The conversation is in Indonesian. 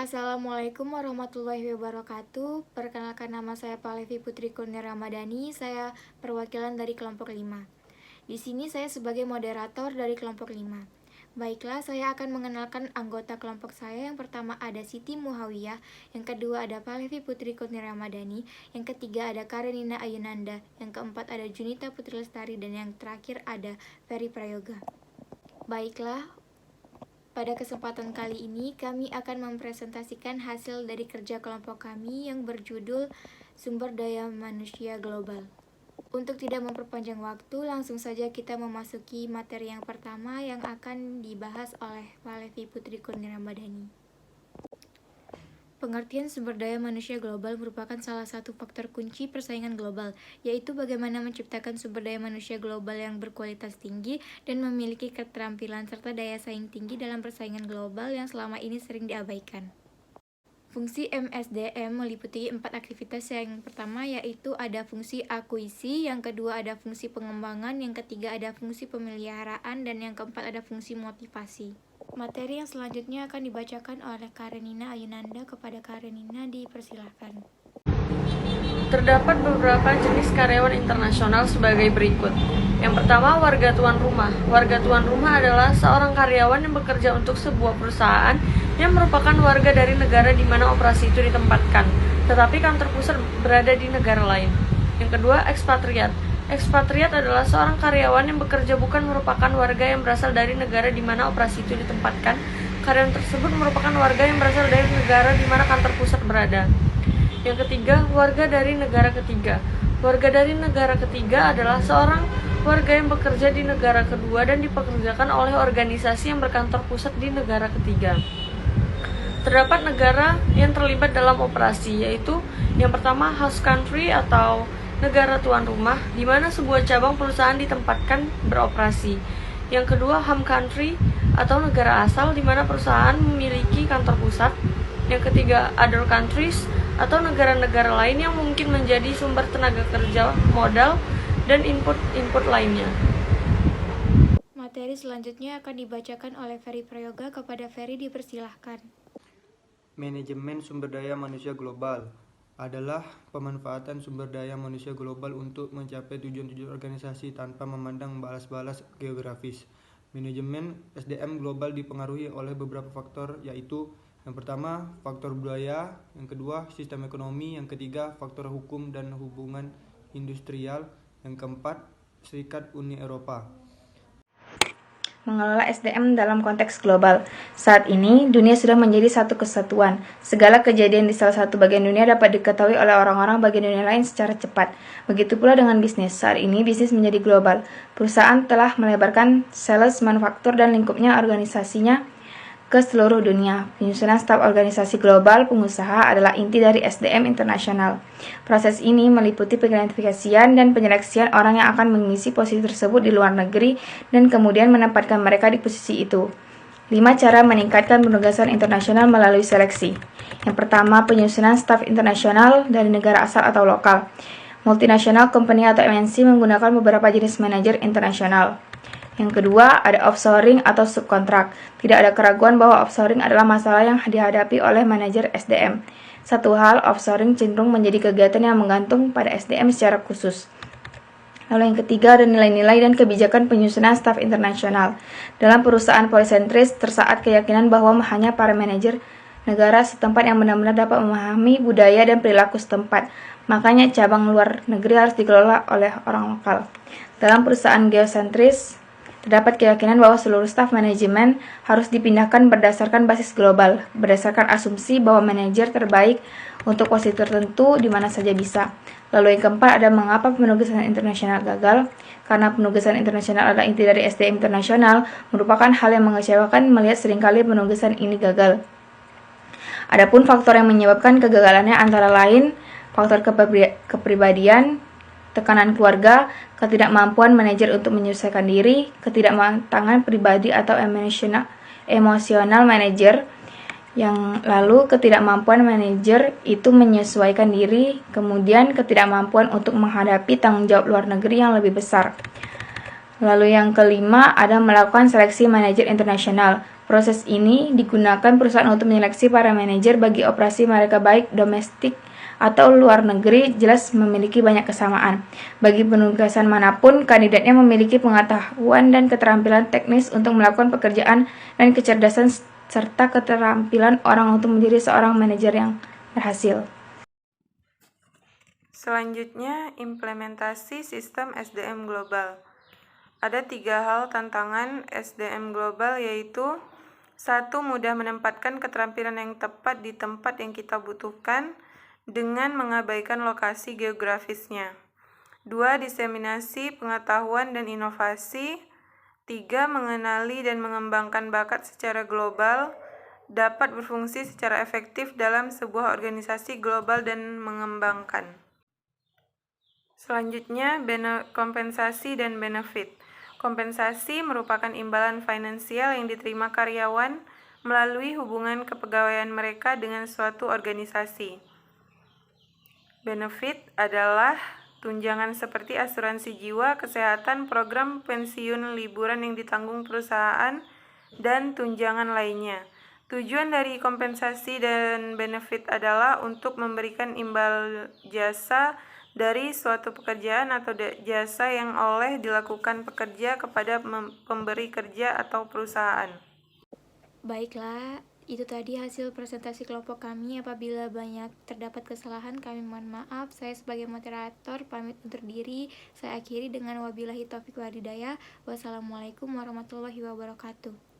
Assalamualaikum warahmatullahi wabarakatuh. Perkenalkan, nama saya Palevi Putri Kurnia Ramadhani. Saya perwakilan dari kelompok 5. Di sini saya sebagai moderator dari kelompok 5. Baiklah, saya akan mengenalkan anggota kelompok saya. Yang pertama ada Siti Muhawiyah, yang kedua ada Palevi Putri Kurnia Ramadhani, yang ketiga ada Karenina Ayunanda, yang keempat ada Junita Putri Lestari, dan yang terakhir ada Ferry Prayoga. Baiklah, pada kesempatan kali ini kami akan mempresentasikan hasil dari kerja kelompok kami yang berjudul Sumber Daya Manusia Global. Untuk tidak memperpanjang waktu, langsung saja kita memasuki materi yang pertama yang akan dibahas oleh Palevi Putri Kurnia Ramadhani. Pengertian sumber daya manusia global merupakan salah satu faktor kunci persaingan global, yaitu bagaimana menciptakan sumber daya manusia global yang berkualitas tinggi dan memiliki keterampilan serta daya saing tinggi dalam persaingan global yang selama ini sering diabaikan. Fungsi MSDM meliputi 4 aktivitas. Yang pertama yaitu ada fungsi akuisisi, yang kedua ada fungsi pengembangan, yang ketiga ada fungsi pemeliharaan, dan yang keempat ada fungsi motivasi. Materi yang selanjutnya akan dibacakan oleh Karenina Ayunanda. Kepada Karenina dipersilahkan. Terdapat beberapa jenis karyawan internasional sebagai berikut. Yang pertama, warga tuan rumah. Warga tuan rumah adalah seorang karyawan yang bekerja untuk sebuah perusahaan yang merupakan warga dari negara di mana operasi itu ditempatkan, tetapi kantor pusat berada di negara lain. Yang kedua, ekspatriat. Ekspatriat adalah seorang karyawan yang bekerja bukan merupakan warga yang berasal dari negara di mana operasi itu ditempatkan. Karyawan tersebut merupakan warga yang berasal dari negara di mana kantor pusat berada. Yang ketiga, warga dari negara ketiga. Warga dari negara ketiga adalah seorang warga yang bekerja di negara kedua dan dipekerjakan oleh organisasi yang berkantor pusat di negara ketiga. Terdapat negara yang terlibat dalam operasi, yaitu yang pertama host country atau negara tuan rumah, di mana sebuah cabang perusahaan ditempatkan beroperasi. Yang kedua, home country atau negara asal, di mana perusahaan memiliki kantor pusat. Yang ketiga, other countries atau negara-negara lain yang mungkin menjadi sumber tenaga kerja, modal, dan input lainnya. Materi selanjutnya akan dibacakan oleh Ferry Prayoga. Kepada Ferry dipersilahkan. Manajemen sumber daya manusia global adalah pemanfaatan sumber daya manusia global untuk mencapai tujuan-tujuan organisasi tanpa memandang balas-balas geografis. Manajemen SDM global dipengaruhi oleh beberapa faktor, yaitu yang pertama, faktor budaya, yang kedua, sistem ekonomi, yang ketiga, faktor hukum dan hubungan industrial, yang keempat, Serikat Uni Eropa. Mengelola SDM dalam konteks global. Saat ini, dunia sudah menjadi satu kesatuan. Segala kejadian di salah satu bagian dunia dapat diketahui oleh orang-orang bagian dunia lain secara cepat. Begitu pula dengan bisnis. Saat ini, bisnis menjadi global. Perusahaan telah melebarkan sales, manufaktur, dan lingkupnya organisasinya ke seluruh dunia. Penyusunan staf organisasi global pengusaha adalah inti dari SDM internasional. Proses ini meliputi pengidentifikasian dan penyeleksian orang yang akan mengisi posisi tersebut di luar negeri dan kemudian menempatkan mereka di posisi itu. 5 cara meningkatkan penugasan internasional melalui seleksi. Yang pertama, penyusunan staf internasional dari negara asal atau lokal. Multinational company atau MNC menggunakan beberapa jenis manajer internasional. Yang kedua, ada offshoring atau subkontrak. Tidak ada keraguan bahwa offshoring adalah masalah yang dihadapi oleh manajer SDM. Satu hal, offshoring cenderung menjadi kegiatan yang menggantung pada SDM secara khusus. Lalu yang ketiga, ada nilai-nilai dan kebijakan penyusunan staf internasional. Dalam perusahaan polisentris, tersaat keyakinan bahwa hanya para manajer negara setempat yang benar-benar dapat memahami budaya dan perilaku setempat. Makanya cabang luar negeri harus dikelola oleh orang lokal. Dalam perusahaan geosentris, terdapat keyakinan bahwa seluruh staf manajemen harus dipindahkan berdasarkan basis global, berdasarkan asumsi bahwa manajer terbaik untuk posisi tertentu di mana saja bisa. Lalu yang keempat, ada mengapa penugasan internasional gagal. Karena penugasan internasional adalah inti dari SDM internasional, merupakan hal yang mengecewakan melihat seringkali penugasan ini gagal. Adapun faktor yang menyebabkan kegagalannya antara lain faktor kepribadian, tekanan keluarga, ketidakmampuan manajer untuk menyelesaikan diri, ketidakmatangan pribadi atau emosional manajer, yang lalu ketidakmampuan manajer itu menyesuaikan diri, kemudian ketidakmampuan untuk menghadapi tanggung jawab luar negeri yang lebih besar. Lalu yang kelima, ada melakukan seleksi manajer internasional. Proses ini digunakan perusahaan untuk menyeleksi para manajer bagi operasi mereka baik domestik atau luar negeri, jelas memiliki banyak kesamaan. Bagi penugasan manapun, kandidatnya memiliki pengetahuan dan keterampilan teknis untuk melakukan pekerjaan dan kecerdasan serta keterampilan orang untuk menjadi seorang manajer yang berhasil. Selanjutnya, implementasi sistem SDM global. Ada 3 hal tantangan SDM global, yaitu 1. Mudah menempatkan keterampilan yang tepat di tempat yang kita butuhkan dengan mengabaikan lokasi geografisnya. 2. Diseminasi pengetahuan dan inovasi. 3. Mengenali dan mengembangkan bakat secara global dapat berfungsi secara efektif dalam sebuah organisasi global dan mengembangkan. Selanjutnya, kompensasi dan benefit. Kompensasi merupakan imbalan finansial yang diterima karyawan melalui hubungan kepegawaian mereka dengan suatu organisasi. Benefit adalah tunjangan seperti asuransi jiwa, kesehatan, program pensiun, liburan yang ditanggung perusahaan, dan tunjangan lainnya. Tujuan dari kompensasi dan benefit adalah untuk memberikan imbal jasa dari suatu pekerjaan atau jasa yang oleh dilakukan pekerja kepada pemberi kerja atau perusahaan. Baiklah, itu tadi hasil presentasi kelompok kami. Apabila banyak terdapat kesalahan, kami mohon maaf. Saya sebagai moderator pamit undur diri. Saya akhiri dengan wabillahi taufiq wal hidayah. Wassalamualaikum warahmatullahi wabarakatuh.